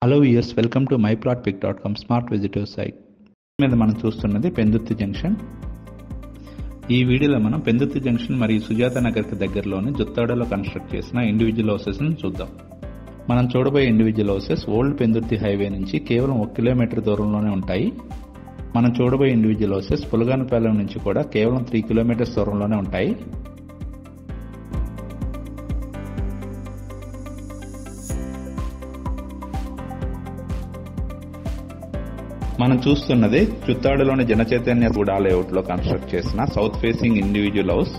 Hello viewers, welcome to myplotpic.com smart visitor site మీద మనం చూస్తున్నది పెందుర్తి జంక్షన్. ఈ వీడియోలో మనం పెందుర్తి జంక్షన్ మరియు సుజాత నగర్కి దగ్గరలోని జుత్తాడలో కన్స్ట్రక్ట్ చేసిన ఇండివిజువల్ హౌసెస్ని చూద్దాం. మనం చూడబోయే individual houses old Pendurthi highway నుంచి కేవలం 1 కిలోమీటర్ దూరంలోనే ఉంటాయి. మనం చూడబోయే ఇండివిజువల్ హౌసెస్ పులగానపాలెం నుంచి కూడా కేవలం 3 కిలోమీటర్స్ దూరంలోనే ఉంటాయి. మనం చూస్తున్నది జుత్తాడులోని జనచైతన్య గూడా లేఅవుట్ లో కన్స్ట్రక్ట్ చేసిన సౌత్ ఫేసింగ్ ఇండివిజువల్ హౌస్.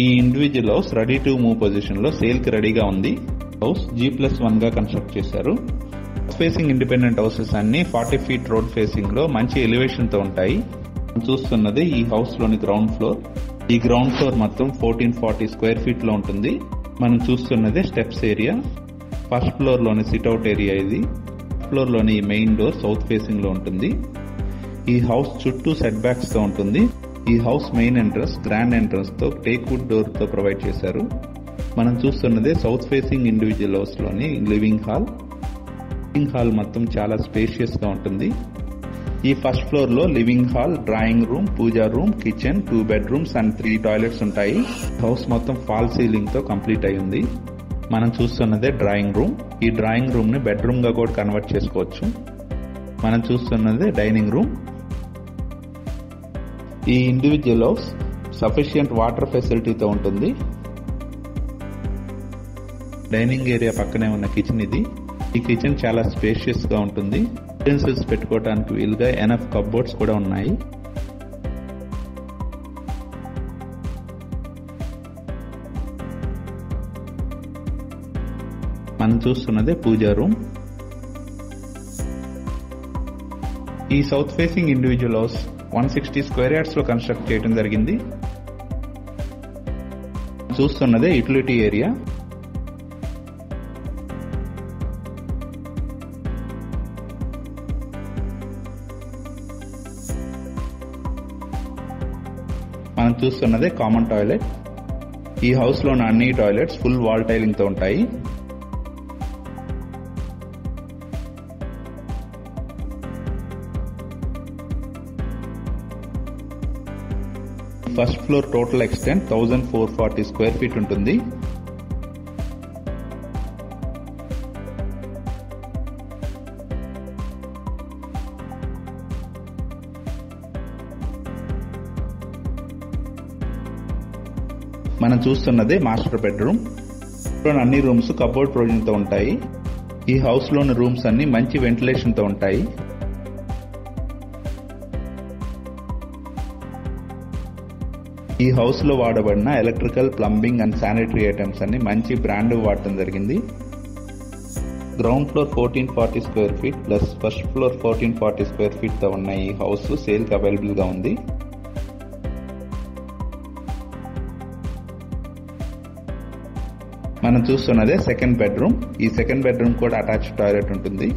ఈ individual house ready to move position లో సేల్ కి రెడీగా ఉంది. హౌస్ G+1 గా కన్స్ట్రక్ట్ చేశారు. సౌత్ ఫేసింగ్ ఇండిపెండెంట్ హౌసెస్ అన్ని 40 ఫీట్ రోడ్ ఫేసింగ్ లో మంచి ఎలివేషన్ తో ఉంటాయి. మనం చూస్తున్నది ఈ హౌస్ లోని గ్రౌండ్ ఫ్లోర్. ఈ గ్రౌండ్ ఫ్లోర్ మొత్తం 1440 స్క్వేర్ ఫీట్ లో ఉంటుంది. మనం చూస్తున్నది స్టెప్స్ ఏరియా. ఫస్ట్ ఫ్లోర్ లోని సిట్అవుట్ ఏరియా ఇది. ఫ్లోర్ లోని మెయిన్ డోర్ సౌత్ ఫేసింగ్ లో ఉంటుంది. ఈ హౌస్ చుట్టూ సెట్ బ్యాక్స్ తో ఉంటుంది. ఈ house main entrance grand entrance తో టేక్వుడ్ డోర్ తో ప్రొవైడ్ చేశారు. మనం చూస్తున్నది సౌత్ ఫేసింగ్ ఇండివిజువల్ హౌస్ లోని లివింగ్ హాల్. లివింగ్ హాల్ మొత్తం చాలా స్పేషియస్ గా ఉంటుంది. ఈ ఫస్ట్ ఫ్లోర్ లో living hall, drawing room, pooja room, kitchen, 2 bedrooms and 3 toilets ఉంటాయి. హౌస్ మొత్తం ఫాల్ సీలింగ్ తో కంప్లీట్ అయి ఉంది. మనం చూస్తున్నదే డ్రాయింగ్ రూమ్. ఈ డ్రాయింగ్ రూమ్ ని బెడ్రూమ్ గా కూడా కన్వర్ట్ చేసుకోవచ్చు. మనం చూస్తున్నదే డైనింగ్ రూమ్. ఈ ఇండివిజువల్ హౌస్ సఫిషియంట్ వాటర్ ఫెసిలిటీతో ఉంటుంది. డైనింగ్ ఏరియా పక్కనే ఉన్న కిచెన్ ఇది. ఈ కిచెన్ చాలా స్పేషియస్ గా ఉంటుంది. యూటెన్సిల్స్ పెట్టుకోవడానికి వీలుగా ఎనఫ్ కప్బోర్డ్స్ కూడా ఉన్నాయి. మనం చూస్తున్నదే పూజా రూమ్. ఈ south facing individual house 160 square yards లో కన్స్ట్రక్ట్ చేయడం జరిగింది. చూస్తున్నదే యూటిలిటీ ఏరియా. మనం చూస్తున్నదే కామన్ టాయిలెట్. ఈ హౌస్ లోని అన్ని టాయిలెట్స్ ఫుల్ వాల్ టైలింగ్ తో ఉంటాయి. First floor total extent 1440 square feet ఉంటుంది. మనం చూస్తున్నది మాస్టర్ బెడ్రూమ్. అన్ని రూమ్స్ కబోర్డ్ ప్రొవిజన్ తో ఉంటాయి. ఈ హౌస్ లోని రూమ్స్ అన్ని మంచి వెంటిలేషన్ తో ఉంటాయి. ఈ హౌస్ లో వాడబడిన electrical, plumbing and sanitary items అన్ని మంచి బ్రాండ్ వాడటం జరిగింది. Ground floor 1440 square feet plus first floor 1440 square feet తో ఉన్న ఈ హౌస్ సేల్ కి అవైలబుల్ గా ఉంది. మనం చూస్తున్నదే సెకండ్ బెడ్రూమ్. ఈ సెకండ్ బెడ్రూమ్ కూడా అటాచ్డ్ టాయిలెట్ ఉంటుంది.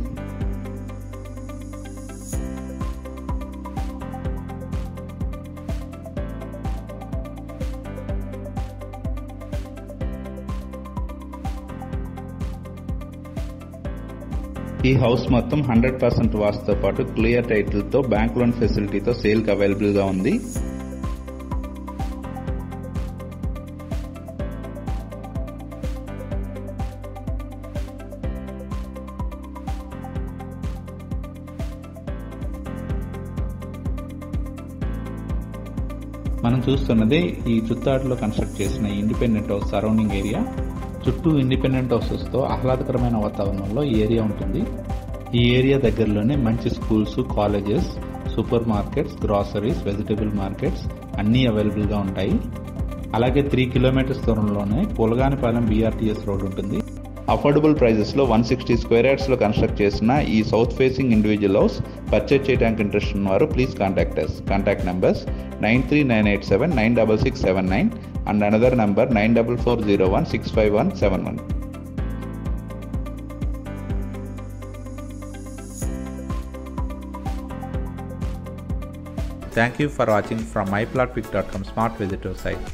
ఈ హౌస్ మొత్తం 100% వాస్తుతో పాటు క్లియర్ టైటిల్ తో బ్యాంక్ లోన్ ఫెసిలిటీతో సేల్ కి అవైలబుల్ గా ఉంది. మనం చూస్తున్నది ఈ జుత్తాడులో కన్స్ట్రక్ట్ చేసిన ఇండిపెండెంట్ హౌస్ సరౌండింగ్ ఏరియా. చుట్టూ ఇండిపెండెంట్ హౌసెస్ తో ఆహ్లాదకరమైన వాతావరణంలో ఈ ఏరియా ఉంటుంది. ఈ ఏరియా దగ్గరలోనే మంచి schools, colleges, super markets, groceries, vegetable markets అన్నీ అవైలబుల్ గా ఉంటాయి. అలాగే 3 కిలోమీటర్స్ దూరంలోనే పులగానపాలెం BRTS రోడ్ ఉంటుంది. అఫోర్డబుల్ ప్రైజెస్ లో 160 స్క్వేర్ యార్డ్స్ లో కన్స్ట్రక్ట్ చేసిన ఈ south facing individual house purchase చేయడానికి ఇంట్రెస్ట్ ఉన్నవారు please contact us. Contact numbers 9398796679 and another number 9440165171. Thank you for watching from myplotpic.com smart visitor site.